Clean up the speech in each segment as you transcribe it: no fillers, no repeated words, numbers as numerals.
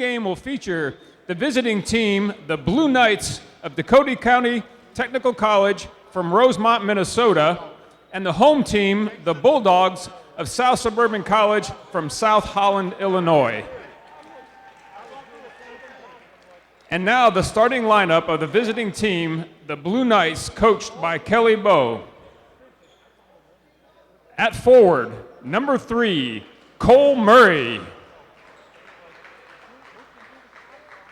game will feature the visiting team, the Blue Knights of Dakota County Technical College from Rosemont, Minnesota, and the home team, the Bulldogs of South Suburban College from South Holland, Illinois. And now the starting lineup of the visiting team, the Blue Knights, coached by Kelly Bowe. At forward, number 3, Cole Murray.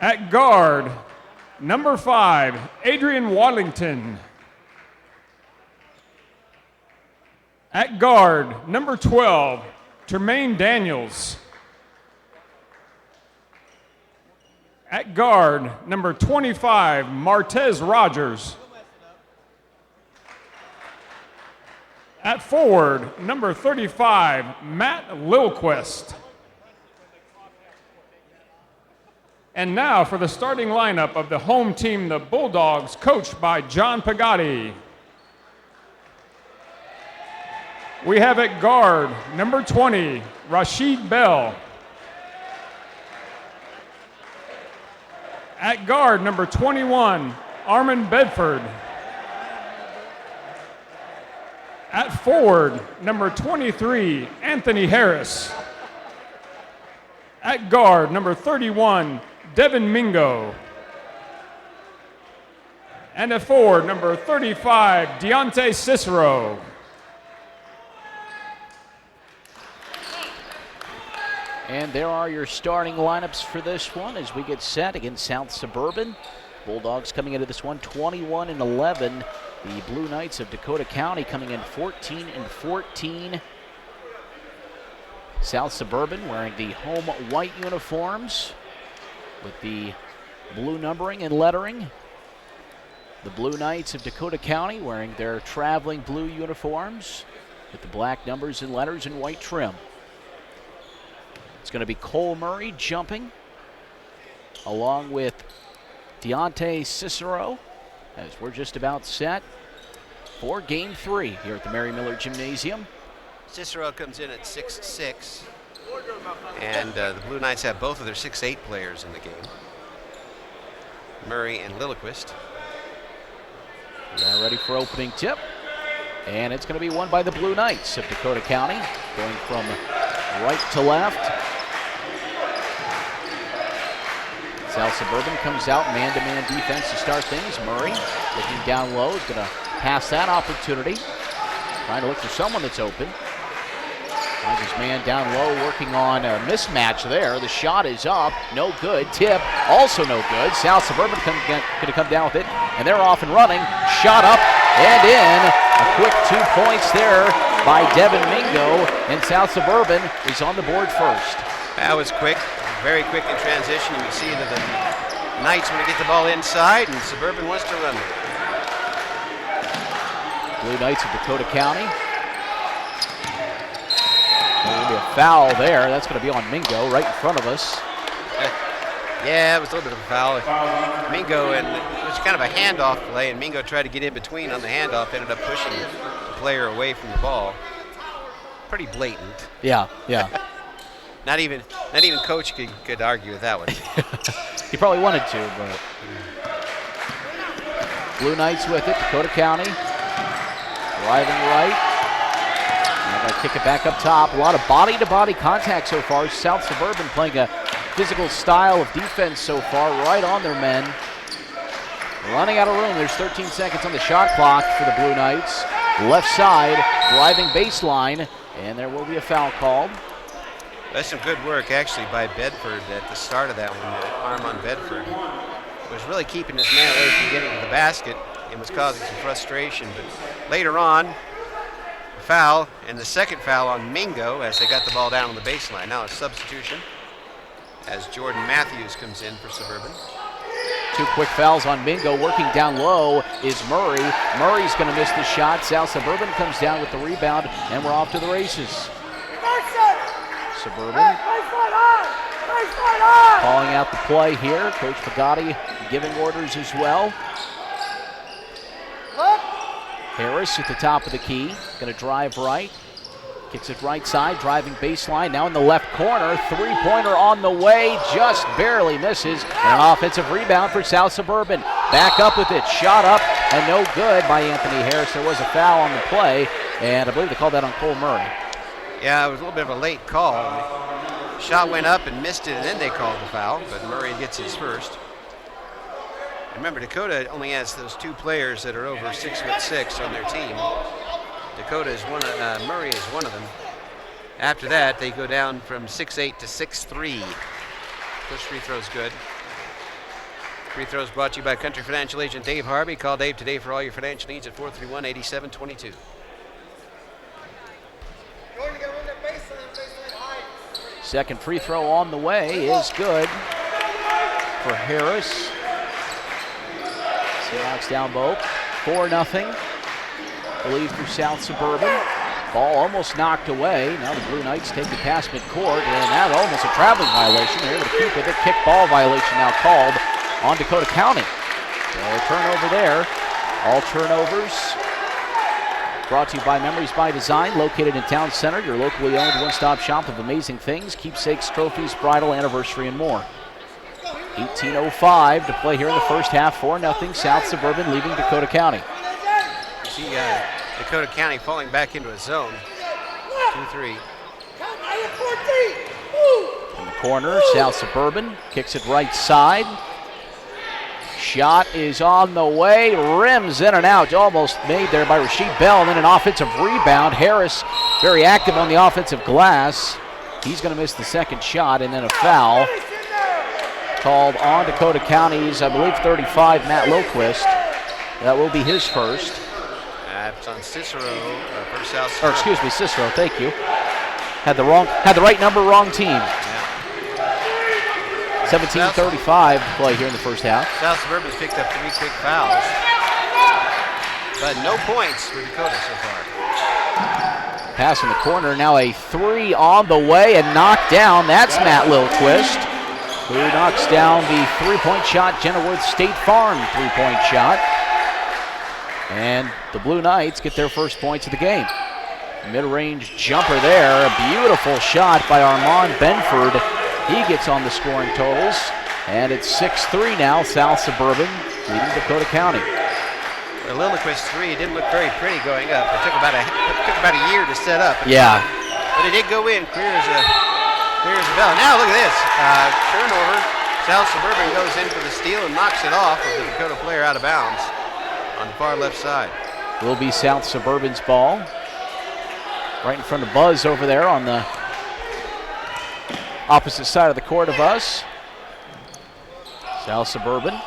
At guard, number 5, Adrian Wadlington. At guard, number 12, Tremaine Daniels. At guard, number 25, Martez Rogers. At forward, number 35, Matt Lilquist. And now for the starting lineup of the home team, the Bulldogs, coached by John Pagatti. We have at guard, number 20, Rashid Bell. At guard, number 21, Armin Bedford. At forward, number 23, Anthony Harris. At guard, number 31, Devin Mingo. And at forward, number 35, Deontay Cicero. And there are your starting lineups for this one as we get set against South Suburban. Bulldogs coming into this one 21-11. The Blue Knights of Dakota County coming in 14-14. South Suburban wearing the home white uniforms with the blue numbering and lettering. The Blue Knights of Dakota County wearing their traveling blue uniforms with the black numbers and letters and white trim. It's going to be Cole Murray jumping along with Deontay Cicero as we're just about set for Game 3 here at the Mary Miller Gymnasium. Cicero comes in at 6'6", and the Blue Knights have both of their 6'8" players in the game, Murray and Lilquist. They're ready for opening tip, and it's going to be won by the Blue Knights of Dakota County, going from right to left. South Suburban comes out, man-to-man defense to start things. Murray looking down low, is going to pass that opportunity. Trying to look for someone that's open. Finds his man down low, working on a mismatch there. The shot is up, no good. Tip, also no good. South Suburban going to come down with it, and they're off and running. Shot up and in. A quick 2 points there by Devin Mingo, and South Suburban is on the board first. That was quick, very quick in transition. You can see that the Knights want to get the ball inside, and Suburban wants to run with it. Blue Knights of Dakota County. There'll be a foul there. That's going to be on Mingo right in front of us. Yeah, it was a little bit of a foul. Mingo, and it was kind of a handoff play, and Mingo tried to get in between on the handoff, ended up pushing the player away from the ball. Pretty blatant. Yeah. Not even Coach could argue with that one. He probably wanted to, but Blue Knights with it. Dakota County driving right. And they're going to kick it back up top. A lot of body-to-body contact so far. South Suburban playing a physical style of defense so far, right on their men. Running out of room. There's 13 seconds on the shot clock for the Blue Knights. Left side, driving baseline, and there will be a foul called. That's some good work, actually, by Bedford at the start of that one. Arm on Bedford was really keeping his man away from getting to the basket and was causing some frustration. But later on, foul, and the second foul on Mingo as they got the ball down on the baseline. Now a substitution as Jordan Matthews comes in for Suburban. 2 quick fouls on Mingo. Working down low is Murray. Murray's going to miss the shot. South Suburban comes down with the rebound, and we're off to the races. Suburban calling out the play here. Coach Pagatti giving orders as well. Harris at the top of the key. Going to drive right. Kicks it right side, driving baseline, now in the left corner. Three-pointer on the way, just barely misses. And an offensive rebound for South Suburban. Back up with it, shot up, and no good by Anthony Harris. There was a foul on the play, and I believe they called that on Cole Murray. Yeah, it was a little bit of a late call. Shot went up and missed it, and then they called the foul, but Murray gets his first. Remember, Dakota only has those two players that are over 6'6" on their team. Dakota is one of, Murray is one of them. After that, they go down from 6'8" to 6'3". First free throw's good. Free throws brought to you by Country Financial Agent Dave Harvey. Call Dave today for all your financial needs at 431-8722. Second free throw on the way is good for Harris. He knocks down both. 4-0. Lead for South Suburban. Ball almost knocked away. Now the Blue Knights take it past midcourt, and that almost a traveling violation. They're able to keep with it. Kick ball violation now called on Dakota County. So a turnover there. All turnovers brought to you by Memories by Design, located in Town Center, your locally owned one-stop shop of amazing things, keepsakes, trophies, bridal, anniversary, and more. 18:05 to play here in the first half. 4-0 South Suburban leaving Dakota County. You see Dakota County falling back into a zone. 2-3. In the corner, South Suburban kicks it right side. Shot is on the way, rims in and out, almost made there by Rasheed Bell, and then an offensive rebound. Harris very active on the offensive glass. He's going to miss the second shot, and then a foul called on Dakota County's, I believe, 35, Matt Loquist. That will be his first. It's on Cicero for South Or Suburban. excuse me, Cicero, thank you. Had the right number, wrong team. 17:35 to play here in the first half. South Suburban's picked up 3 quick fouls, but no points for Dakota so far. Pass in the corner, now a 3 on the way and knocked down. That's Matt Lilquist, who knocks down the three-point shot, Jennerworth State Farm three-point shot. And the Blue Knights get their first points of the game. Mid-range jumper there, a beautiful shot by Armand Benford. He gets on the scoring totals, and it's 6-3 now, South Suburban leading Dakota County. The Lilquist 3 didn't look very pretty going up. It took about a year to set up. Yeah. But it did go in, clear as a bell. Now look at this, turnover. South Suburban goes in for the steal and knocks it off of the Dakota player out of bounds on the far left side. Will be South Suburban's ball. Right in front of Buzz over there on the opposite side of the court of us. South Suburban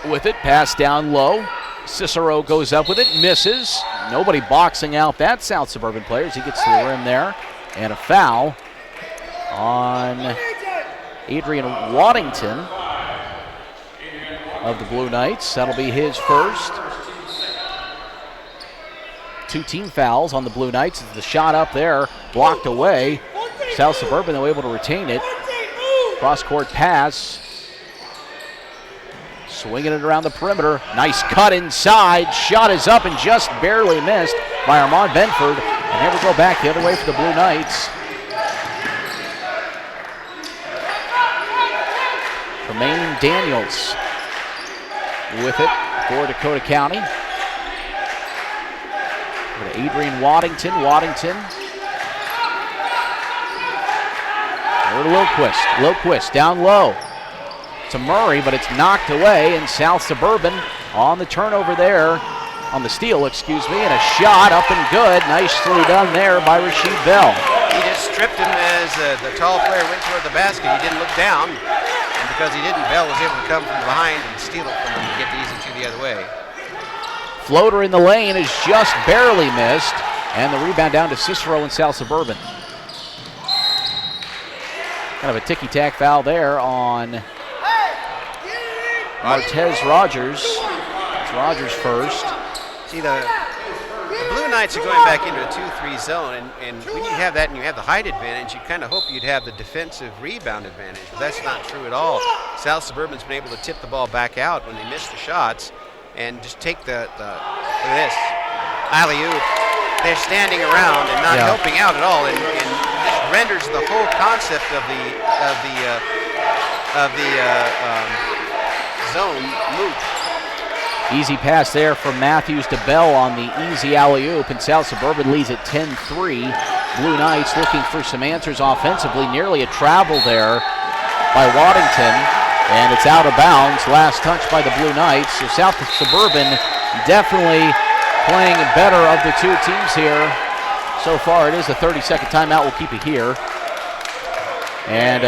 with it, pass down low. Cicero goes up with it, misses. Nobody boxing out that South Suburban player as he gets to the rim there. And a foul on Adrian Waddington of the Blue Knights. That'll be his first. 2 team fouls on the Blue Knights. The shot up there blocked away. South Suburban, though, able to retain it. Cross-court pass. Swinging it around the perimeter. Nice cut inside. Shot is up and just barely missed by Armand Benford. And here we go back the other way for the Blue Knights. Tremaine Daniels with it for Dakota County. Adrian Waddington. Over to Lilquist down low to Murray, but it's knocked away, and South Suburban on the turnover there, on the steal, and a shot up and good. Nicely done there by Rasheed Bell. He just stripped him as the tall player went toward the basket. He didn't look down, and because he didn't, Bell was able to come from behind and steal it from him to get the easy 2 the other way. Floater in the lane is just barely missed, and the rebound down to Cicero and South Suburban. Kind of a ticky-tack foul there on Martez Rogers. It's Rogers first. See, the Blue Knights are going back into a 2-3 zone, and when you have that and you have the height advantage, you kind of hope you'd have the defensive rebound advantage, but that's not true at all. South Suburban's been able to tip the ball back out when they miss the shots and just take look at this, alley-oop they're standing around and not helping out at all, and just renders the whole concept of the zone moot. Easy pass there from Matthews to Bell on the easy alley-oop, and South Suburban leads at 10-3. Blue Knights looking for some answers offensively. Nearly a travel there by Waddington, and it's out of bounds. Last touch by the Blue Knights. So South Suburban definitely playing better of the two teams here. So far, it is a 30-second timeout. We'll keep it here. And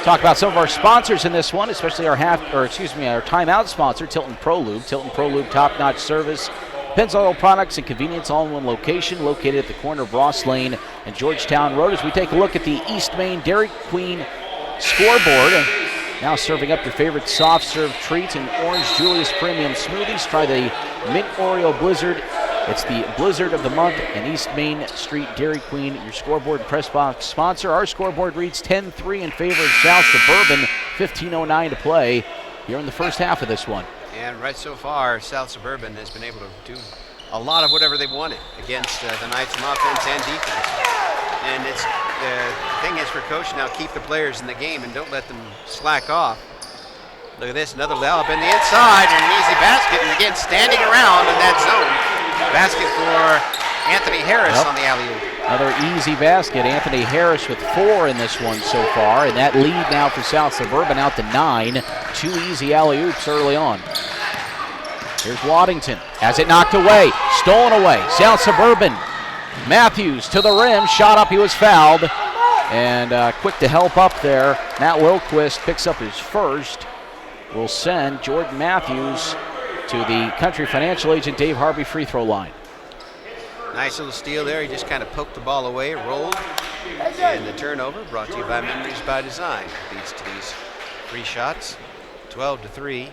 talk about some of our sponsors in this one, especially our timeout sponsor, Tilton Pro Lube. Tilton Pro Lube, top-notch service, Pennzoil Oil products and convenience all in one location, located at the corner of Ross Lane and Georgetown Road. As we take a look at the East Main Dairy Queen scoreboard, and now serving up your favorite soft serve treats and Orange Julius Premium Smoothies. Try the Mint Oreo Blizzard. It's the Blizzard of the Month and East Main Street Dairy Queen, your scoreboard and press box sponsor. Our scoreboard reads 10-3 in favor of South Suburban, 15:09 to play here in the first half of this one. And right so far, South Suburban has been able to do a lot of whatever they wanted against the Knights on offense and defense. And it's the thing is for Coach now, keep the players in the game and don't let them slack off. Look at this, another lob in the inside and an easy basket, and again standing around in that zone. Basket for Anthony Harris on the alley-oop. Another easy basket. Anthony Harris with 4 in this one so far, and that lead now for South Suburban out to 9. 2 easy alley-oops early on. Here's Waddington. Has it knocked away. Stolen away. South Suburban. Matthews to the rim. Shot up. He was fouled. And quick to help up there. Matt Lilquist picks up his first. Will send Jordan Matthews to the Country Financial Agent Dave Harvey free throw line. Nice little steal there. He just kind of poked the ball away, rolled, and the turnover brought to you by Memories by Design. Leads to these free shots, 12-3,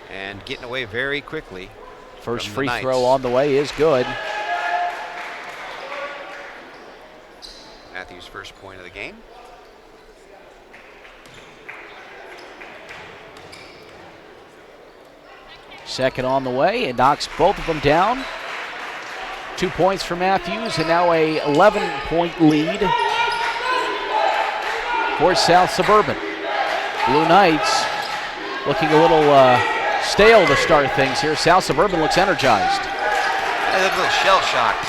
and getting away very quickly. First free throw on the way is good. Matthews' first point of the game. Second on the way, and knocks both of them down. 2 points for Matthews, and now a 11-point lead for South Suburban. Blue Knights looking a little stale to start things here. South Suburban looks energized. They look a little shell-shocked.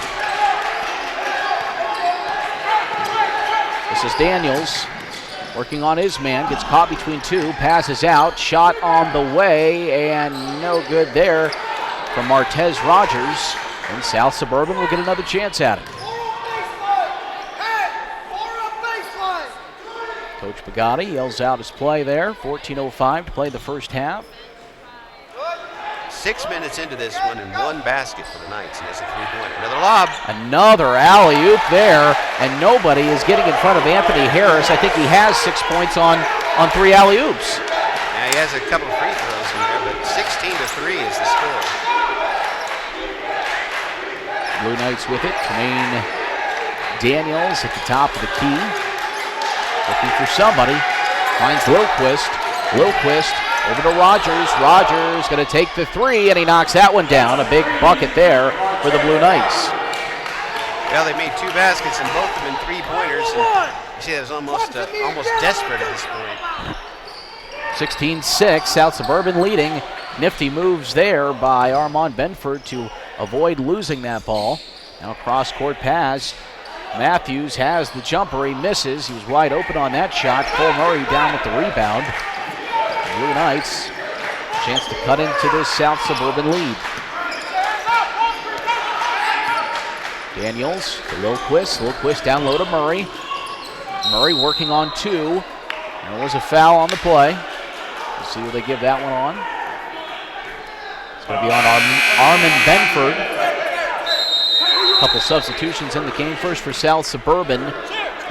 This is Daniels working on his man, gets caught between two, passes out, shot on the way, and no good there from Martez Rogers. And South Suburban will get another chance at it. Coach Bugatti yells out his play there. 14:05 to play the first half. 6 minutes into this one and 1 basket for the Knights, and it's a 3-pointer. Another lob. Another alley-oop there, and nobody is getting in front of Anthony Harris. I think he has 6 points on 3 alley-oops. Yeah, he has a couple of free throws in there, but 16-3 is the score. Blue Knights with it. Tremaine Daniels at the top of the key. Looking for somebody. Finds Lilquist. Lilquist over to Rogers. Rogers going to take the 3, and he knocks that one down. A big bucket there for the Blue Knights. Well, they made 2 baskets, and both of them in 3-pointers. And you see, that was almost desperate at this point. 16-6, South Suburban leading. Nifty moves there by Armand Benford to avoid losing that ball. Now cross-court pass. Matthews has the jumper. He misses. He was wide open on that shot. Cole Murray down with the rebound. Blue Knights, chance to cut into this South Suburban lead. Daniels to Lilquist. Lilquist down low to Murray. Murray working on 2. There was a foul on the play. We'll see who they give that one on. It's going to be on Armand Benford. A couple substitutions in the game. First for South Suburban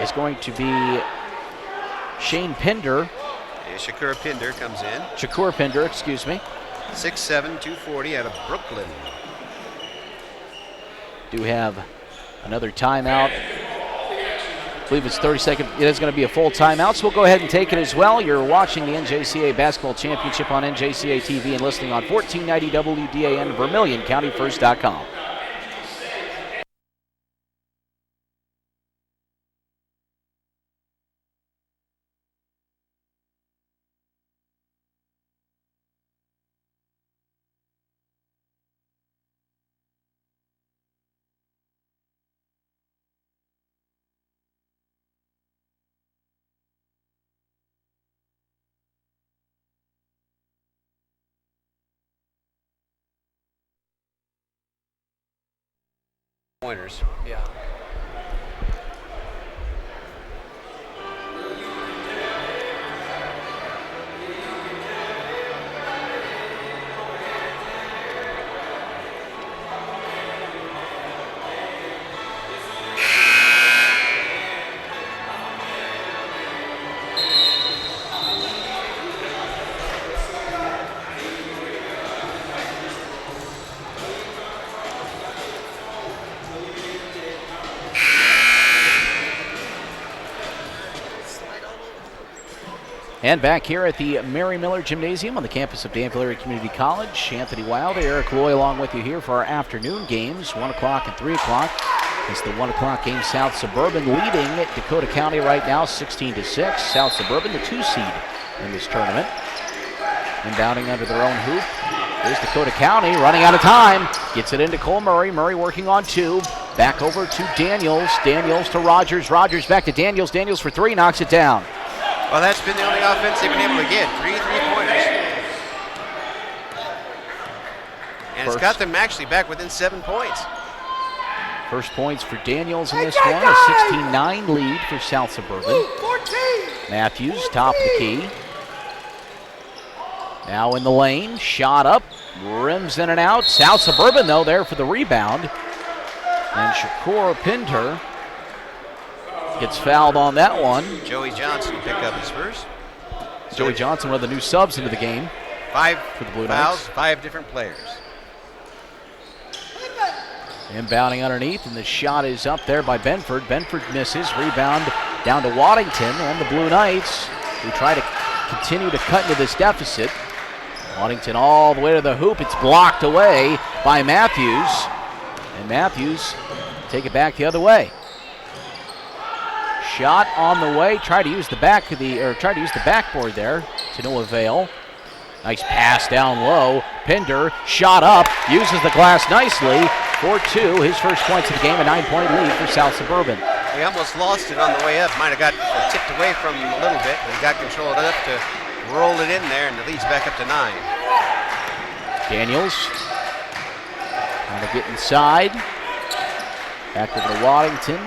is going to be Shane Pinder. Yeah, Shakur Pinder comes in. Shakur Pinder, excuse me. 6'7", 240 out of Brooklyn. Do have another timeout. I believe it's 30-second. It is going to be a full timeout, so we'll go ahead and take it as well. You're watching the NJCAA Basketball Championship on NJCAA TV and listening on 1490 WDAN, VermilionCountyFirst.com. pointers. Yeah. And back here at the Mary Miller Gymnasium on the campus of Danville Area Community College, Anthony Wilder, Eric Loy along with you here for our afternoon games, 1 o'clock and 3 o'clock. It's the 1 o'clock game. South Suburban leading Dakota County right now 16-6. South Suburban, the 2 seed in this tournament. Inbounding under their own hoop. Here's Dakota County running out of time. Gets it into Cole Murray. Murray working on 2. Back over to Daniels. Daniels to Rogers. Rogers back to Daniels. Daniels for 3. Knocks it down. Well, that's been the only offense they've been able to get. 3 3-pointers. And it's got them actually back within 7 points. First points for Daniels in this one. A 16-9 lead for South Suburban. Matthews, top of the key. Now in the lane. Shot up. Rims in and out. South Suburban, though, there for the rebound. And Shakur Pinter gets fouled on that one. Joey Johnson pick up his first. Joey Johnson, one of the new subs into the game. 5 for the Blue fouls, Knights. 5 different players. Inbounding underneath, and the shot is up there by Benford. Benford misses. Rebound down to Waddington and the Blue Knights, who try to continue to cut into this deficit. Waddington all the way to the hoop. It's blocked away by Matthews. And Matthews take it back the other way. Shot on the way. Tried to use the backboard there to no avail. Nice pass down low. Pinder shot up, uses the glass nicely for 2. His first points of the game, a 9-point lead for South Suburban. He almost lost it on the way up. Might have got tipped away from him a little bit, but he got control enough to roll it in there, and the lead's back up to 9. Daniels trying to get inside. Back over to Waddington.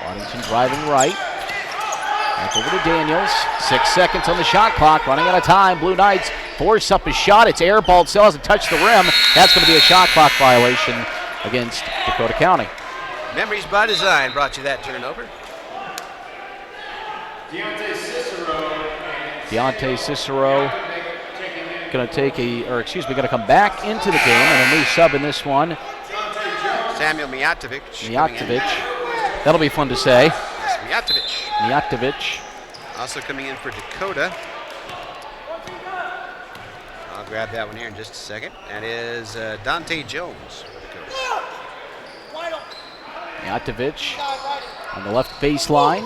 Waddington driving right. Back over to Daniels. 6 seconds on the shot clock. Running out of time. Blue Knights force up a shot. It's airballed. Still hasn't touched the rim. That's going to be a shot clock violation against Dakota County. Memories by Design brought you that turnover. Deontay Cicero going to come back into the game, and a new sub in this one. Samuel Mijatovic. That'll be fun to say. Mijatovic. Also coming in for Dakota. I'll grab that one here in just a second. That is Dante Jones for Dakota. Mijatovic on the left baseline.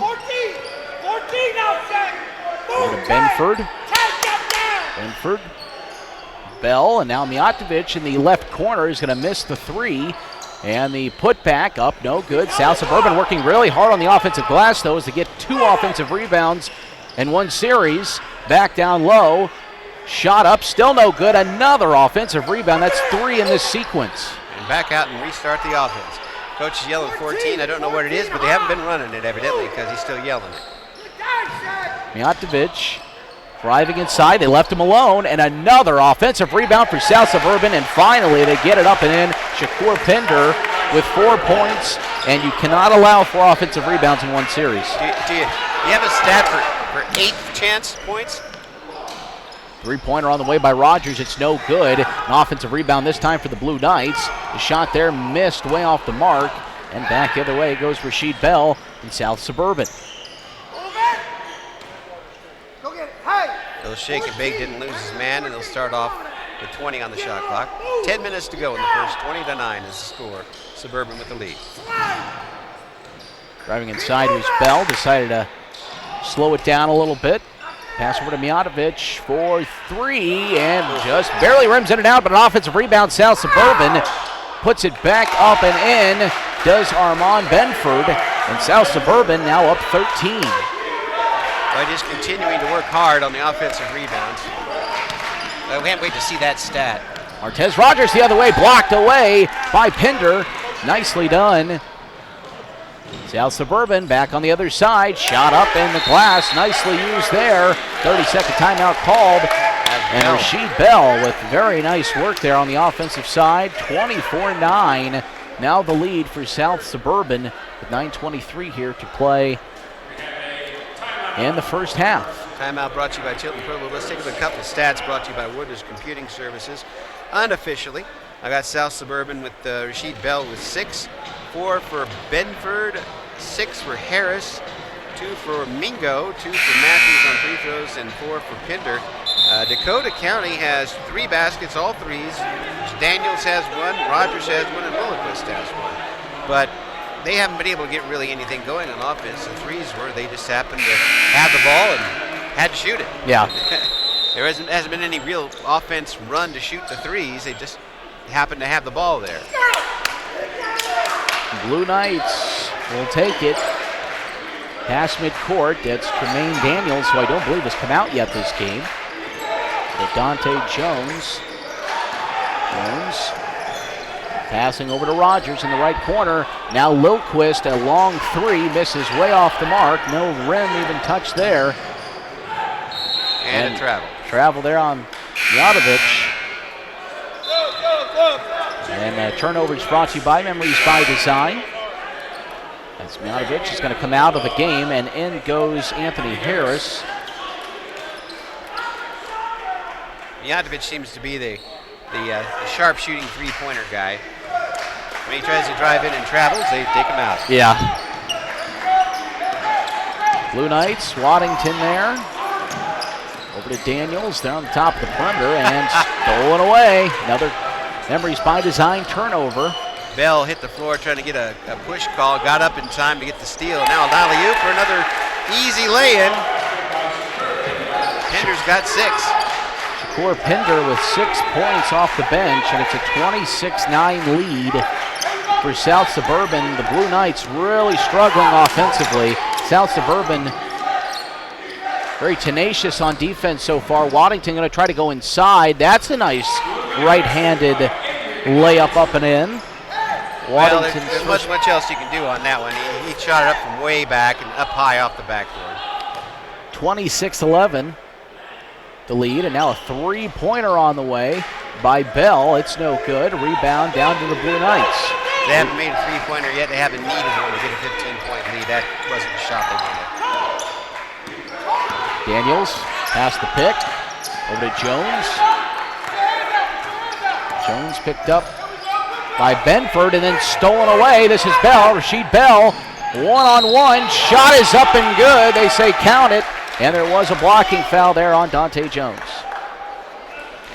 Over to Benford. Benford. Bell, and now Mijatovic in the left corner is going to miss the 3. And the putback up, no good. South Suburban working really hard on the offensive glass, though, as to get 2 offensive rebounds in one series. Back down low. Shot up, still no good. Another offensive rebound. That's 3 in this sequence. And back out and restart the offense. Coach is yelling 14. I don't know what it is, but they haven't been running it, evidently, because he's still yelling it. Mijatovic driving inside. They left him alone, and another offensive rebound for South Suburban, and finally they get it up and in. Shakur Pinder with 4 points, and you cannot allow 4 offensive rebounds in one series. Do you have a stat for 8th chance points? 3-pointer on the way by Rogers. It's no good. An offensive rebound this time for the Blue Knights. The shot there missed way off the mark, and back the other way goes Rasheed Bell in South Suburban. They'll shake it big, didn't lose his man, and they'll start off with 20 on the shot clock. 10 minutes to go in the first. 20-9 is the score. Suburban with the lead. Driving inside was Bell. Decided to slow it down a little bit. Pass over to Mijatovic for 3, and just barely rims in and out, but an offensive rebound. South Suburban puts it back up and in. Does Armand Benford, and South Suburban now up 13. By just continuing to work hard on the offensive rebounds. I can't wait to see that stat. Martez Rogers the other way, blocked away by Pinder. Nicely done. South Suburban back on the other side. Shot up in the glass. Nicely used there. 30-second timeout called. And Rasheed Bell with very nice work there on the offensive side. 24-9. Now the lead for South Suburban with 9:23 here to play in the first half. Timeout brought to you by Tilton Provo. Let's take a couple of stats brought to you by Wooders Computing Services. Unofficially, I got South Suburban with Rasheed Bell with 6, 4 for Benford, 6 for Harris, 2 for Mingo, 2 for Matthews on free throws, and 4 for Pinder. Dakota County has 3 baskets, all threes. Daniels has 1, Rogers has 1, and Lilliquist has 1. But they haven't been able to get really anything going on offense. The threes were, they just happened to have the ball and had to shoot it. Yeah. There hasn't been any real offense run to shoot the threes. They just happened to have the ball there. Blue Knights will take it. Pass midcourt. That's Tremaine Daniels, who I don't believe has come out yet this game. To Dante Jones. Jones passing over to Rogers in the right corner. Now Lilquist, a long 3, misses way off the mark. No rim even touched there. And a travel. Travel there on Jadovich. And turnovers brought to you by Memories by Design. As Jadovich is going to come out of the game, and in goes Anthony Harris. Jadovich seems to be the sharp-shooting three-pointer guy. When he tries to drive in and travels, they take him out. Yeah. Blue Knights, Waddington there. Over to Daniels, there on the top of the perimeter, and stolen away. Another Memories by Design turnover. Bell hit the floor trying to get a push call, got up in time to get the steal. Now an alley-oop for another easy lay-in. Pinder's got 6. Shakur Pinder with 6 points off the bench, and it's a 26-9 lead for South Suburban. The Blue Knights really struggling offensively. South Suburban very tenacious on defense so far. Waddington going to try to go inside. That's a nice right-handed layup up and in. Well, there's much else you can do on that one. He shot it up from way back and up high off the backboard. 26-11, the lead, and now a 3-pointer on the way by Bell. It's no good. Rebound down to the Blue Knights. They haven't made a 3-pointer yet. They haven't needed one to get a 15-point lead. That wasn't the shot they wanted. Daniels past the pick. Over to Jones. Jones picked up by Benford and then stolen away. This is Bell, Rasheed Bell. One-on-one. Shot is up and good. They say count it. And there was a blocking foul there on Dante Jones.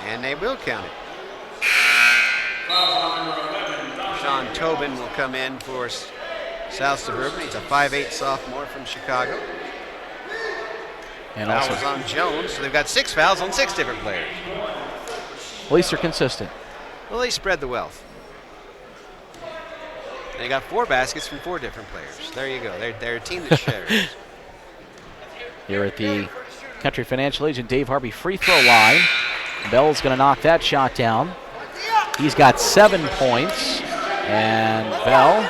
And they will count it. Sean Tobin will come in for South Suburban. He's a 5'8" sophomore from Chicago. And foul also was on Jones, so they've got 6 fouls on 6 different players. At least they're consistent. Well, they spread the wealth. They got 4 baskets from 4 different players. There you go. They're a team that shares. Here at the Country Financial Agent Dave Harvey free throw line. Bell's going to knock that shot down. He's got 7 points. And Bell.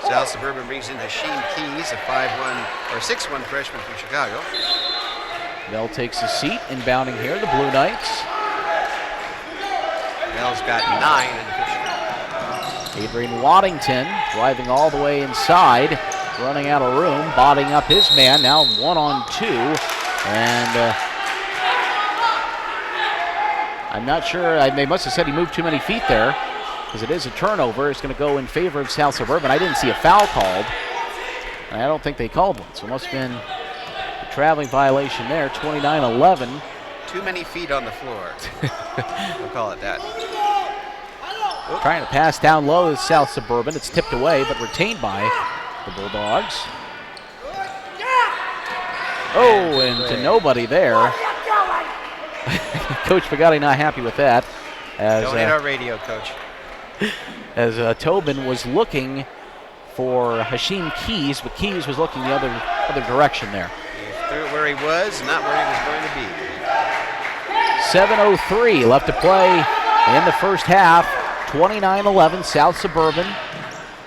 South Suburban brings in Hashim Keys, a 5'1" or 6'1" freshman from Chicago. Bell takes a seat, inbounding here, the Blue Knights. Bell's got 9 in the Adrian Waddington driving all the way inside, running out of room, botting up his man, now 1-on-2. And I'm not sure, they must have said he moved too many feet there, because it is a turnover. It's going to go in favor of South Suburban. I didn't see a foul called, and I don't think they called one, so it must have been a traveling violation there. 29-11. Too many feet on the floor. We'll call it that. Oop. Trying to pass down low is South Suburban. It's tipped away, but retained by the Bulldogs. Oh, and to nobody there. Coach Pagani not happy with that. Don't hit our radio, Coach. As Tobin was looking for Hashim Keys, but Keys was looking the other direction there. He threw it where he was, not where he was going to be. 7:03 left to play in the first half. 29-11, South Suburban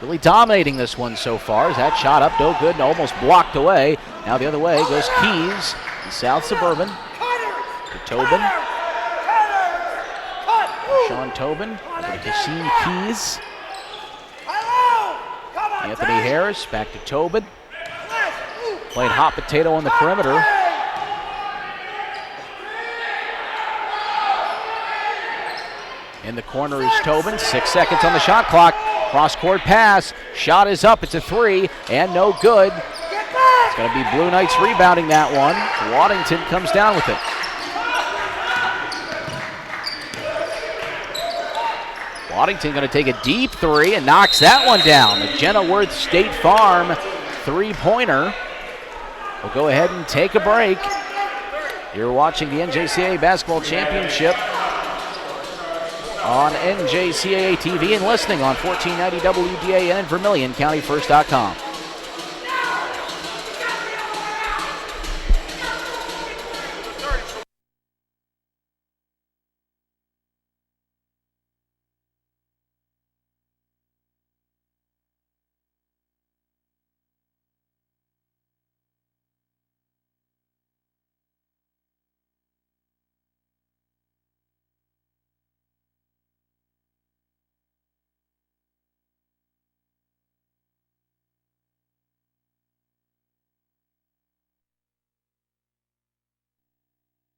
really dominating this one so far. As that shot up, no good, and almost blocked away. Now the other way goes Keys, South Suburban. To Tobin. Sean Tobin, over to Kassim Keys. Anthony Harris, back to Tobin. Playing hot potato on the perimeter. In the corner is Tobin, 6 seconds on the shot clock. Cross-court pass, shot is up, it's a three, and no good. It's going to be Blue Knights rebounding that one. Waddington comes down with it. Waddington going to take a deep three and knocks that one down. The Jenna Worth State Farm three-pointer. We'll go ahead and take a break. You're watching the NJCAA Basketball Championship on NJCAA TV and listening on 1490 WDAN and Vermilion CountyFirst.com.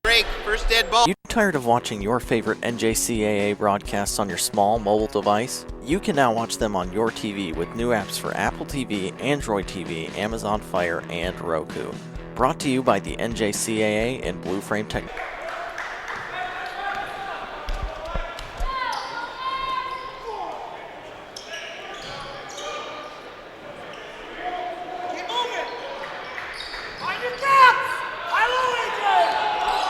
Break, first dead ball. You tired of watching your favorite NJCAA broadcasts on your small mobile device? You can now watch them on your TV with new apps for Apple TV, Android TV, Amazon Fire, and Roku. Brought to you by the NJCAA and Blue Frame Technology.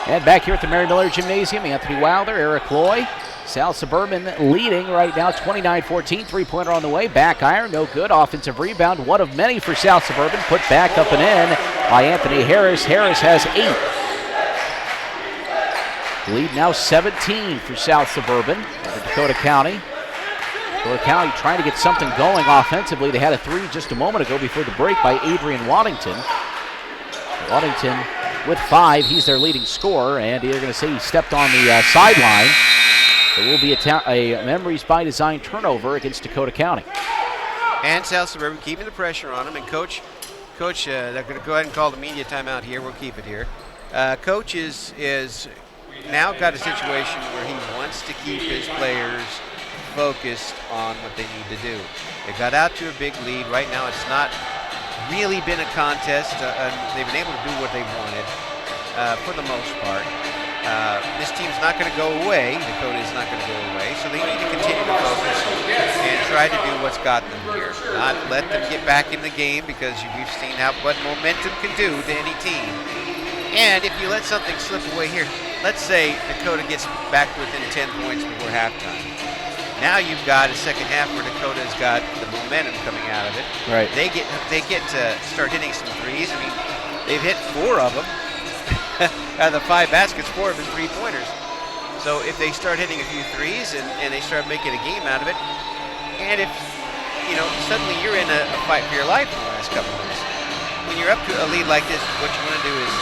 And back here at the Mary Miller Gymnasium, Anthony Wilder, Eric Loy. South Suburban leading right now, 29-14. Three-pointer on the way. Back iron, no good. Offensive rebound, one of many for South Suburban. Put back up and in by Anthony Harris. Harris has 8. Lead now 17 for South Suburban over Dakota County. Dakota County trying to get something going offensively. They had a three just a moment ago before the break by Adrian Waddington. Waddington with 5, he's their leading scorer, and you're going to see he stepped on the sideline. There will be a Memories by Design turnover against Dakota County. And South Suburban keeping the pressure on him, and Coach, they're going to go ahead and call the media timeout here. We'll keep it here. Coach is now got a situation where he wants to keep his players focused on what they need to do. They got out to a big lead. Right now it's not really been a contest. They've been able to do what they wanted for the most part. This team's not going to go away. Dakota is not going to go away. So they need to continue to focus and try to do what's got them here. Not let them get back in the game, because we've seen what momentum can do to any team. And if you let something slip away here, let's say Dakota gets back within 10 points before halftime. Now you've got a second half where Dakota's got the momentum coming out of it. Right. They get to start hitting some threes. I mean, they've hit 4 of them. Out of the 5 baskets, 4 have been three-pointers. So if they start hitting a few threes and they start making a game out of it, and if suddenly you're in a fight for your life in the last couple of minutes, when you're up to a lead like this, what you want to do is,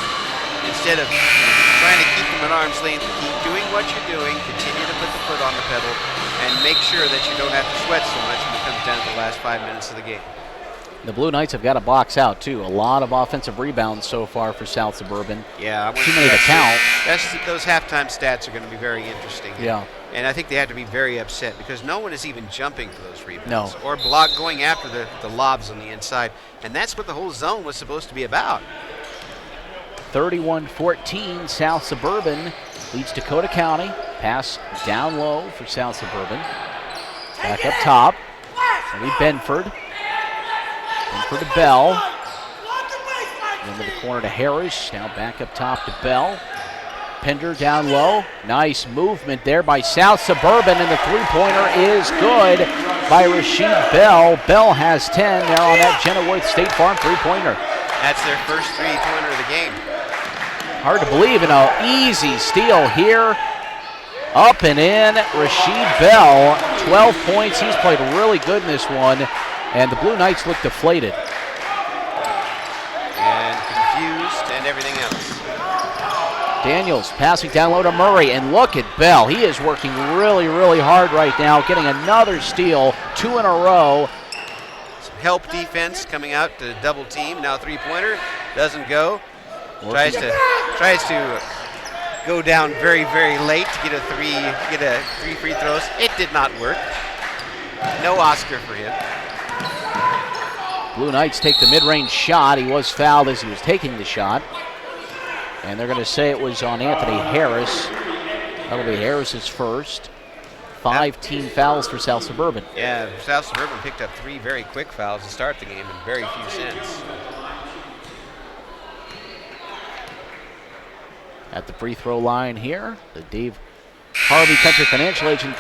instead of trying to keep them at arm's length, keep doing what you're doing, continue to put the foot on the pedal, and make sure that you don't have to sweat so much when it comes down to the last 5 minutes of the game. The Blue Knights have got a box out, too. A lot of offensive rebounds so far for South Suburban. Yeah. Too many to count. Those halftime stats are going to be very interesting. Yeah. And I think they have to be very upset, because no one is even jumping for those rebounds. No. Or going after the lobs on the inside. And that's what the whole zone was supposed to be about. 31-14, South Suburban leads Dakota County. Pass down low for South Suburban. Back up top. It'll be Benford. Benford to Bell. Into the corner to Harris. Now back up top to Bell. Pender down low. Nice movement there by South Suburban, and the three-pointer is good by Rasheed Bell. Bell has 10 there on that Jenna Worth State Farm three-pointer. That's their first three-pointer of the game. Hard to believe, an easy steal here Up and in, Rasheed Bell, 12 points. He's played really good in this one, and the Blue Knights look deflated. And confused and everything else. Daniels passing down low to Murray, and look at Bell. He is working really, really hard right now, getting another steal, 2 in a row. Some help defense coming out to double team. Now three-pointer doesn't go. Tries to go down very, very late to get three free throws. It did not work. No Oscar for him. Blue Knights take the mid-range shot. He was fouled as he was taking the shot. And they're going to say it was on Anthony Harris. That'll be Harris's first. 5 team fouls for South Suburban. Yeah, South Suburban picked up 3 very quick fouls to start the game and very few since. At the free throw line here, the Dave Harvey Country Financial Agent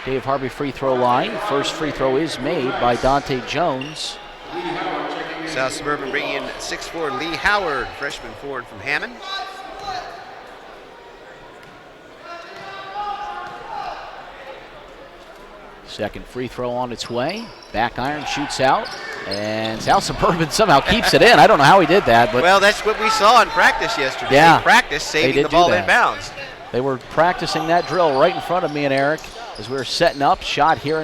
Dave Harvey free throw line. First free throw is made by Dante Jones. South Suburban bringing in 6'4" Lee Howard, freshman forward from Hammond. Second free throw on its way. Back iron shoots out, and South Suburban somehow keeps it in. I don't know how he did that, but well, that's what we saw in practice yesterday. Yeah, they practiced saving the ball inbounds. They were practicing that drill right in front of me and Eric as we were setting up. Shot here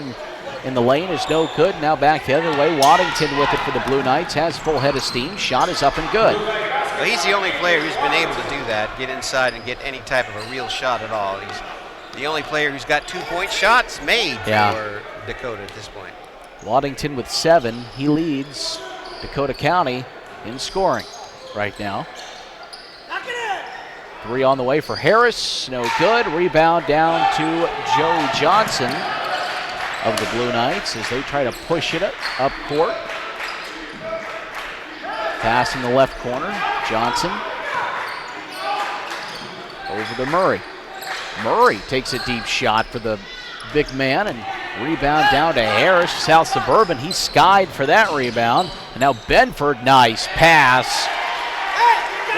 in the lane is no good. Now back the other way. Waddington with it for the Blue Knights. Has full head of steam. Shot is up and good. Well, he's the only player who's been able to do that, get inside and get any type of a real shot at all. He's the only player who's got 2-point shots made for Dakota at this point. Waddington with 7. He leads Dakota County in scoring right now. 3 on the way for Harris. No good. Rebound down to Joey Johnson of the Blue Knights as they try to push it up court. Pass in the left corner. Johnson over to Murray. Murray takes a deep shot for the big man, and rebound down to Harris. South Suburban, he skied for that rebound. And now Benford, nice pass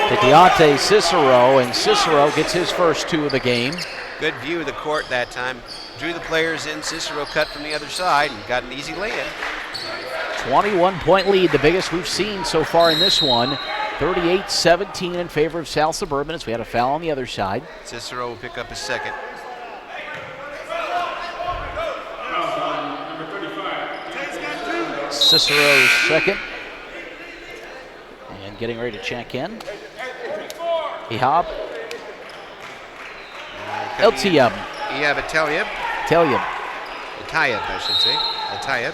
to Deontay Cicero, and Cicero gets his first 2 of the game. Good view of the court that time. Drew the players in. Cicero cut from the other side and got an easy lay-in. 21-point lead, the biggest we've seen so far in this one. 38-17 in favor of South Suburban as we had a foul on the other side. Cicero will pick up his second. Cicero's second. And getting ready to check in. Ehab. Eltiab. Ehab Ateliab. Telyab. Atayab, I should say. Atayab.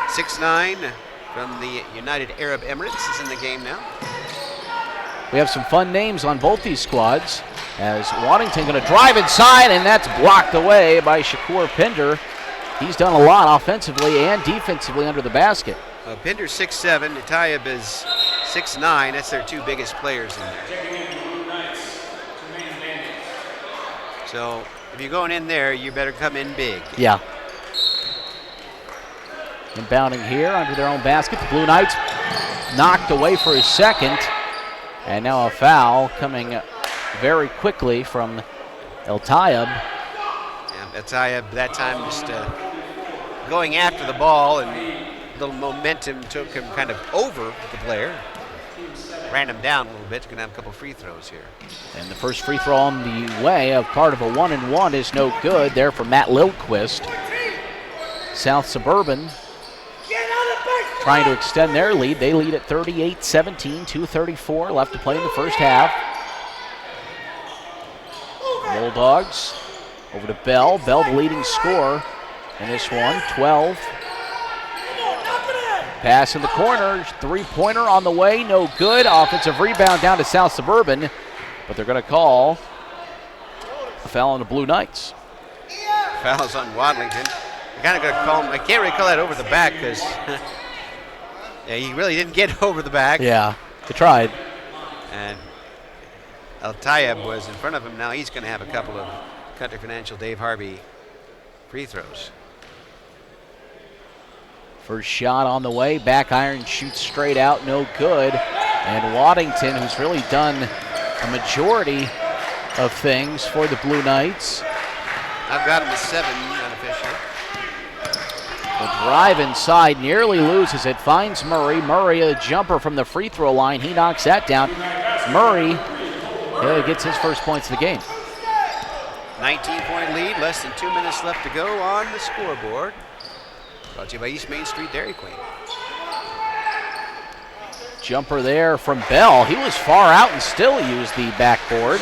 6'9" from the United Arab Emirates is in the game now. We have some fun names on both these squads as Waddington going to drive inside, and that's blocked away by Shakur Pinder. He's done a lot offensively and defensively under the basket. Pinder's 6'7", Atayab is 6'9". That's their 2 biggest players in there. So if you're going in there, you better come in big. Yeah. Inbounding here under their own basket. The Blue Knights knocked away for his second. And now a foul coming very quickly from El-Tayeb. Yeah, El-Tayeb that time just going after the ball, and a little momentum took him kind of over the player. Ran him down a little bit. He's going to have a couple free throws here. And the first free throw on the way of part of a 1-and-1 is no good there for Matt Lilquist. South Suburban trying to extend their lead. They lead at 38-17, 2:34 left to play in the first half. Bulldogs over to Bell. Bell the leading scorer in this one, 12. Pass in the corner, 3-pointer on the way, no good. Offensive rebound down to South Suburban, but they're going to call a foul on the Blue Knights. Fouls on Waddington. I kind of going to call him. I can't really call that over the back because yeah, he really didn't get over the back. Yeah, they tried. And El-Tayeb was in front of him. Now he's going to have a couple of Country Financial Dave Harvey free throws. First shot on the way, back iron shoots straight out, no good. And Waddington, who's really done a majority of things for the Blue Knights, I've got him with 7 unofficially. The drive inside nearly loses it. Finds Murray. Murray, a jumper from the free throw line. He knocks that down. Murray gets his first points of the game. 19-point lead, less than 2 minutes left to go on the scoreboard. Brought to you by East Main Street Dairy Queen. Jumper there from Bell. He was far out and still used the backboard.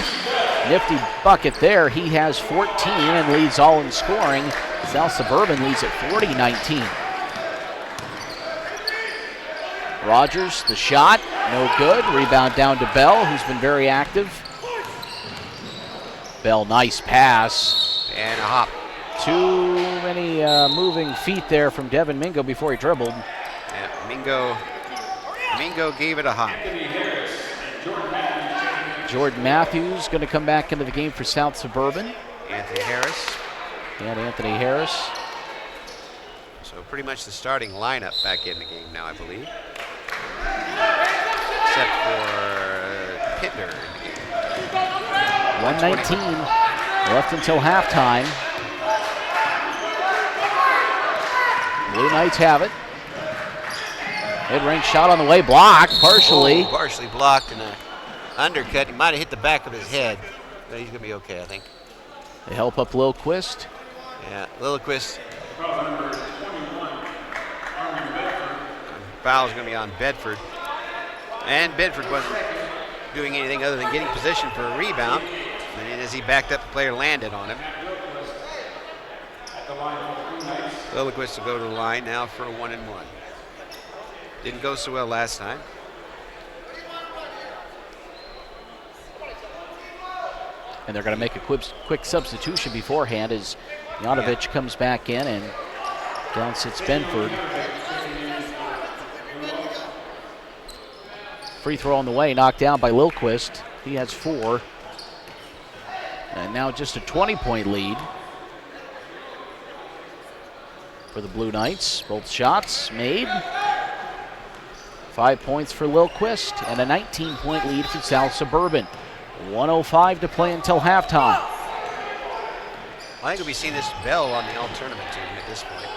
Nifty bucket there. He has 14 and leads all in scoring. South Suburban leads at 40-19. Rogers, the shot, no good. Rebound down to Bell, who's been very active. Bell, nice pass. And a hop. Too many moving feet there from Devin Mingo before he dribbled. Yeah, Mingo gave it a hop. Jordan Matthews going to come back into the game for South Suburban. Anthony Harris. And Anthony Harris. So pretty much the starting lineup back in the game now, I believe. Except for Pinder in the game. 1:19 left until halftime. Blue Knights have it. Mid-range shot on the way, blocked partially. Oh, partially blocked and an undercut. He might have hit the back of his head, but he's going to be okay, I think. They help up Lilquist. Yeah, Lilquist. Foul's going to be on Bedford. And Bedford wasn't doing anything other than getting position for a rebound. And as he backed up, the player landed on him. Lilquist will go to the line now for a 1-and-1. Didn't go so well last time. And they're going to make a quick substitution beforehand as Janovich comes back in and down sits Benford. Free throw on the way, knocked down by Lilquist. He has 4. And now just a 20-point lead for the Blue Knights. Both shots made. 5 points for Lilquist and a 19-point lead for South Suburban. 1:05 to play until halftime. I think we'll be seeing this Bell on the all-tournament team at this point.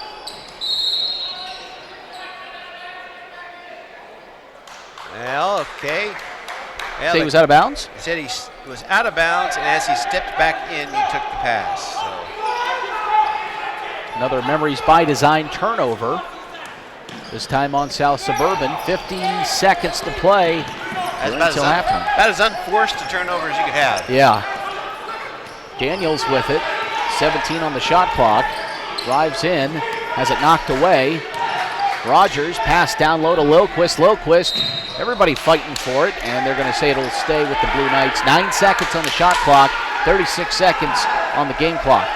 Well, okay. Well, Say he was out of bounds? He said he was out of bounds, and as he stepped back in, he took the pass. So. Another Memories by Design turnover. This time on South Suburban. 50 seconds to play until halftime. About as unforced a turnover as you could have. Yeah. Daniels with it. 17 on the shot clock. Drives in. Has it knocked away. Rogers pass down low to Lilquist. Lilquist, everybody fighting for it, and they're going to say it'll stay with the Blue Knights. 9 seconds on the shot clock. 36 seconds on the game clock.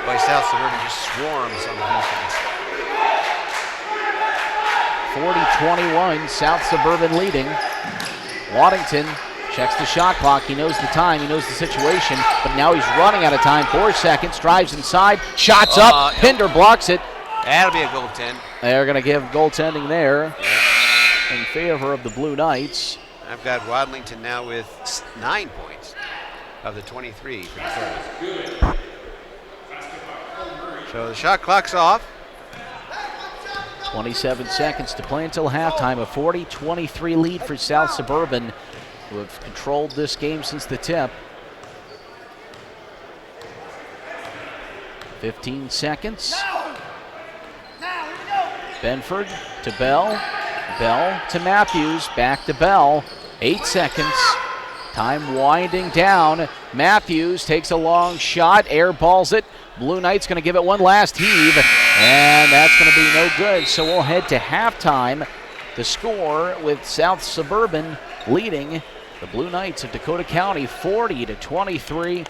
Boy, South Suburban just swarms on the defense. 40-21, South Suburban leading. Waddington checks the shot clock. He knows the time. He knows the situation. But now he's running out of time. 4 seconds. Drives inside. Shots up. Pinder blocks it. That'll be a goaltend. They're going to give goaltending there in favor of the Blue Knights. I've got Wadlington now with 9 points of the 23 for Dakota. So the shot clock's off. 27 seconds to play until halftime. A 40-23 lead for South Suburban, who have controlled this game since the tip. 15 seconds. Benford to Bell. Bell to Matthews. Back to Bell. 8 seconds. Time winding down. Matthews takes a long shot. Airballs it. Blue Knights going to give it one last heave. And that's going to be no good. So we'll head to halftime. The score with South Suburban leading the Blue Knights of Dakota County 40-23.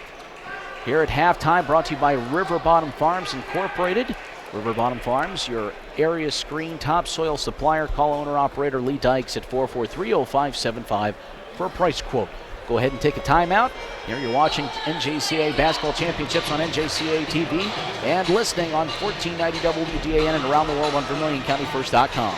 Here at halftime, brought to you by River Bottom Farms Incorporated. River Bottom Farms, your area screen topsoil supplier. Call owner-operator Lee Dykes at 443-0575 for a price quote. Go ahead and take a timeout. Here you're watching NJCAA Basketball Championships on NJCAA TV and listening on 1490 WDAN and around the world on VermilionCountyFirst.com.